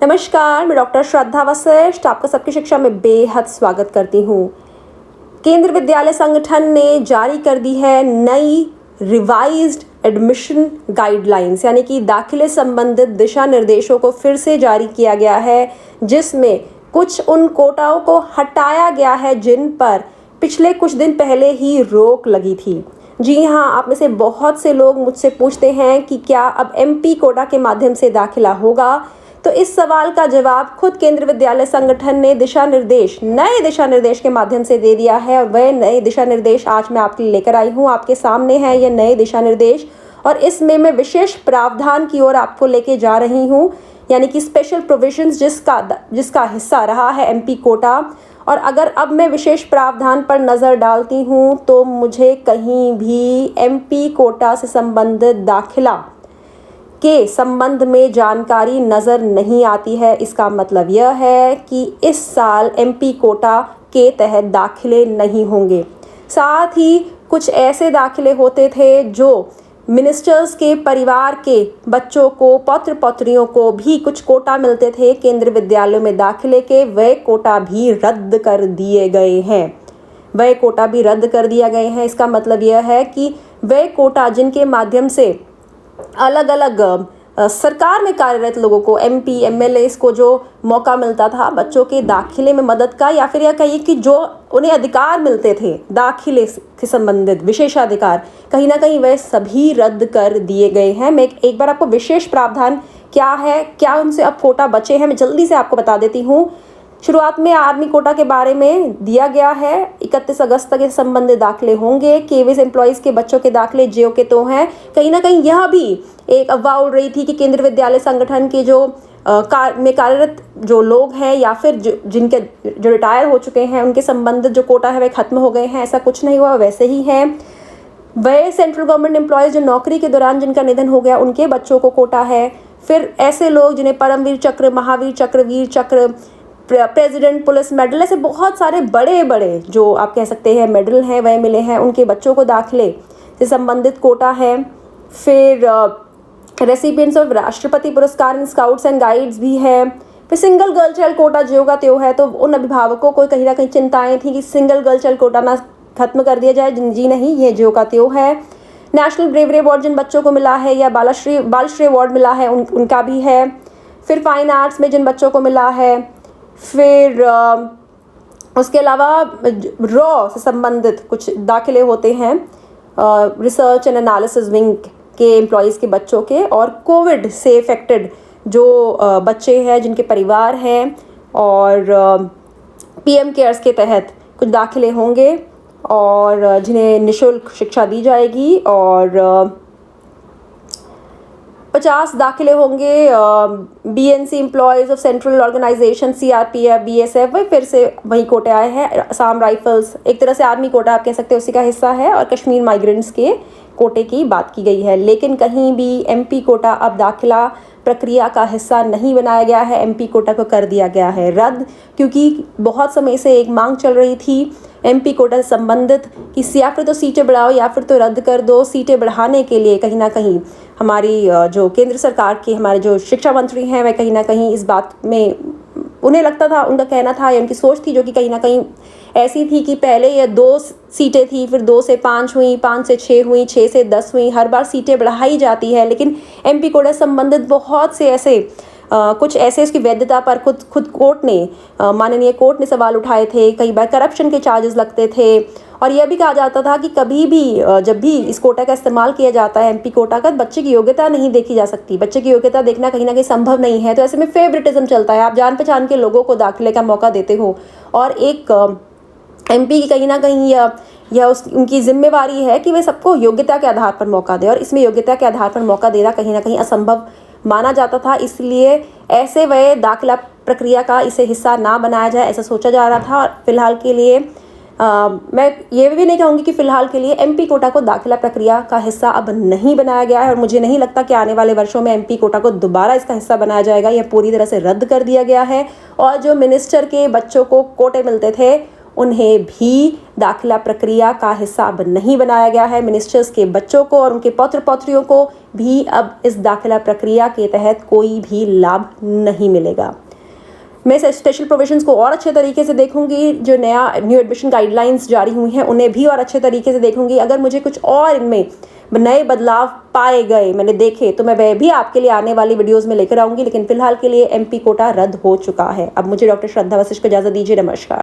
नमस्कार, मैं डॉक्टर श्रद्धा वशिष्ठ आपका सबकी शिक्षा में बेहद स्वागत करती हूँ। केंद्रीय विद्यालय संगठन ने जारी कर दी है नई रिवाइज्ड एडमिशन गाइडलाइंस, यानी कि दाखिले संबंधित दिशा निर्देशों को फिर से जारी किया गया है, जिसमें कुछ उन कोटाओं को हटाया गया है जिन पर पिछले कुछ दिन पहले ही रोक लगी थी। जी हाँ, आप में से बहुत से लोग मुझसे पूछते हैं कि क्या अब एमपी कोटा के माध्यम से दाखिला होगा। तो इस सवाल का जवाब खुद केंद्रीय विद्यालय संगठन ने नए दिशा निर्देश के माध्यम से दे दिया है। और वह नए दिशा निर्देश आज मैं आपके लिए लेकर आई हूँ। आपके सामने है ये नए दिशा निर्देश और इसमें मैं विशेष प्रावधान की ओर आपको लेके जा रही हूँ, यानी कि स्पेशल प्रोविजंस जिसका हिस्सा रहा है एमपी कोटा। और अगर अब मैं विशेष प्रावधान पर नज़र डालती हूँ तो मुझे कहीं भी एमपी कोटा से संबंधित दाखिला के संबंध में जानकारी नज़र नहीं आती है। इसका मतलब यह है कि इस साल एमपी कोटा के तहत दाखिले नहीं होंगे। साथ ही कुछ ऐसे दाखिले होते थे जो मिनिस्टर्स के परिवार के बच्चों को, पौत्र पौत्रियों को भी कुछ कोटा मिलते थे केंद्रीय विद्यालयों में दाखिले के, वह कोटा भी रद्द कर दिए गए हैं। इसका मतलब यह है कि वह कोटा जिनके माध्यम से अलग अलग सरकार में कार्यरत लोगों को, एमपी एमएलएस को जो मौका मिलता था बच्चों के दाखिले में मदद का, या फिर यह कहिए कि जो उन्हें अधिकार मिलते थे दाखिले से संबंधित विशेषाधिकार, कहीं ना कहीं वह सभी रद्द कर दिए गए हैं। मैं एक बार आपको विशेष प्रावधान क्या है, क्या उनसे अब कोटा बचे हैं, मैं जल्दी से आपको बता देती हूँ। शुरुआत में आर्मी कोटा के बारे में दिया गया है 31 अगस्त तक इस संबंधित दाखिले होंगे। केवीएस एम्प्लॉयज़ के बच्चों के दाखिले जेओ के तो हैं। कहीं ना कहीं यह भी एक अफवाह उड़ रही थी कि केंद्रीय विद्यालय संगठन के जो में कार्यरत जो लोग हैं या फिर जो रिटायर हो चुके हैं उनके संबंधित जो कोटा है वह खत्म हो गए हैं। ऐसा कुछ नहीं हुआ, वैसे ही हैं। वह सेंट्रल गवर्नमेंट एम्प्लॉयज़ जो नौकरी के दौरान जिनका निधन हो गया उनके बच्चों को कोटा है। फिर ऐसे लोग जिन्हें परमवीर चक्र, महावीर चक्र, वीर चक्र, प्रेसिडेंट पुलिस मेडल, ऐसे बहुत सारे बड़े बड़े जो आप कह सकते हैं मेडल हैं वह मिले हैं, उनके बच्चों को दाखिले से संबंधित कोटा है। फिर रेसिपिएंट्स ऑफ राष्ट्रपति पुरस्कार इन स्काउट्स एंड गाइड्स भी है। फिर सिंगल गर्ल चाइल्ड कोटा ज्यों का त्यों है, तो उन अभिभावकों को कहीं ना कहीं चिंताएं थी कि सिंगल गर्ल चाइल्ड कोटा ना खत्म कर दिया जाए। जी नहीं, ये ज्यों का त्यों है। नेशनल ब्रेवरी अवार्ड जिन बच्चों को मिला है या बालश्री अवार्ड मिला है उनका भी है। फिर फाइन आर्ट्स में जिन बच्चों को मिला है। फिर उसके अलावा रॉ से संबंधित कुछ दाखिले होते हैं, रिसर्च एंड एनालिसिस विंग के एम्प्लॉयज़ के बच्चों के, और कोविड से इफेक्टेड जो बच्चे हैं जिनके परिवार हैं, और पीएम केयर्स के तहत कुछ दाखिले होंगे और जिन्हें निःशुल्क शिक्षा दी जाएगी। और 50 दाखिले होंगे BNC employees of central organisation, CRPF, BSF, वही फिर से वही कोटे आए हैं। असम राइफल्स, एक तरह से आर्मी कोटा आप कह सकते हैं, उसी का हिस्सा है। और कश्मीर माइग्रेंट्स के कोटे की बात की गई है। लेकिन कहीं भी एमपी कोटा अब दाखिला प्रक्रिया का हिस्सा नहीं बनाया गया है। एमपी कोटा को कर दिया गया है रद्द, क्योंकि बहुत समय से एक मांग चल रही थी एमपी कोटा से संबंधित कि या फिर तो सीटें बढ़ाओ या फिर तो रद्द कर दो। सीटें बढ़ाने के लिए कहीं ना कहीं हमारी जो केंद्र सरकार के हमारे जो शिक्षा मंत्री हैं वह कहीं ना कहीं इस बात में उन्हें लगता था, उनका कहना था या उनकी सोच थी जो कि कहीं ना कहीं ऐसी थी कि पहले ये 2 सीटें थी, फिर 2 से 5 हुई, 5 से 6 हुई, 6 से 10 हुई, हर बार सीटें बढ़ाई जाती है। लेकिन एमपी कोटा संबंधित बहुत से ऐसे कुछ ऐसे इसकी वैधता पर खुद कोर्ट ने, माननीय कोर्ट ने सवाल उठाए थे। कई बार करप्शन के चार्जेस लगते थे और यह भी कहा जाता था कि कभी भी जब भी इस कोटा का इस्तेमाल किया जाता है एमपी कोटा का, बच्चे की योग्यता नहीं देखी जा सकती। बच्चे की योग्यता देखना कहीं ना कहीं संभव नहीं है। तो ऐसे में फेवरेटिज्म चलता है। आप जान पहचान के लोगों को दाखिले का मौका देते हो और एक एमपी की कहीं ना कहीं उनकी जिम्मेवारी है कि वे सबको योग्यता के आधार पर मौका दे, और इसमें योग्यता के आधार पर मौका देना कहीं ना कहीं असंभव माना जाता था। इसलिए ऐसे वह दाखिला प्रक्रिया का इसे हिस्सा ना बनाया जाए, ऐसा सोचा जा रहा था। और फिलहाल के लिए मैं ये भी नहीं कहूँगी कि फ़िलहाल के लिए एमपी कोटा को दाखिला प्रक्रिया का हिस्सा अब नहीं बनाया गया है, और मुझे नहीं लगता कि आने वाले वर्षों में एमपी कोटा को दोबारा इसका हिस्सा बनाया जाएगा। यह पूरी तरह से रद्द कर दिया गया है। और जो मिनिस्टर के बच्चों को कोटे मिलते थे उन्हें भी दाखिला प्रक्रिया का हिस्सा अब नहीं बनाया गया है। मिनिस्टर्स के बच्चों को और उनके पौत्र पौत्रियों को भी अब इस दाखिला प्रक्रिया के तहत कोई भी लाभ नहीं मिलेगा। मैं इस स्पेशल प्रोविजंस को और अच्छे तरीके से देखूंगी, जो न्यू एडमिशन गाइडलाइंस जारी हुई हैं उन्हें भी और अच्छे तरीके से देखूंगी। अगर मुझे कुछ और इनमें नए बदलाव पाए गए, मैंने देखे, तो मैं वह भी आपके लिए आने वाली वीडियोस में लेकर आऊंगी। लेकिन फिलहाल के लिए MP कोटा रद्द हो चुका है। अब मुझे डॉक्टर श्रद्धा वशिष्ठ को इजाजत दीजिए। नमस्कार।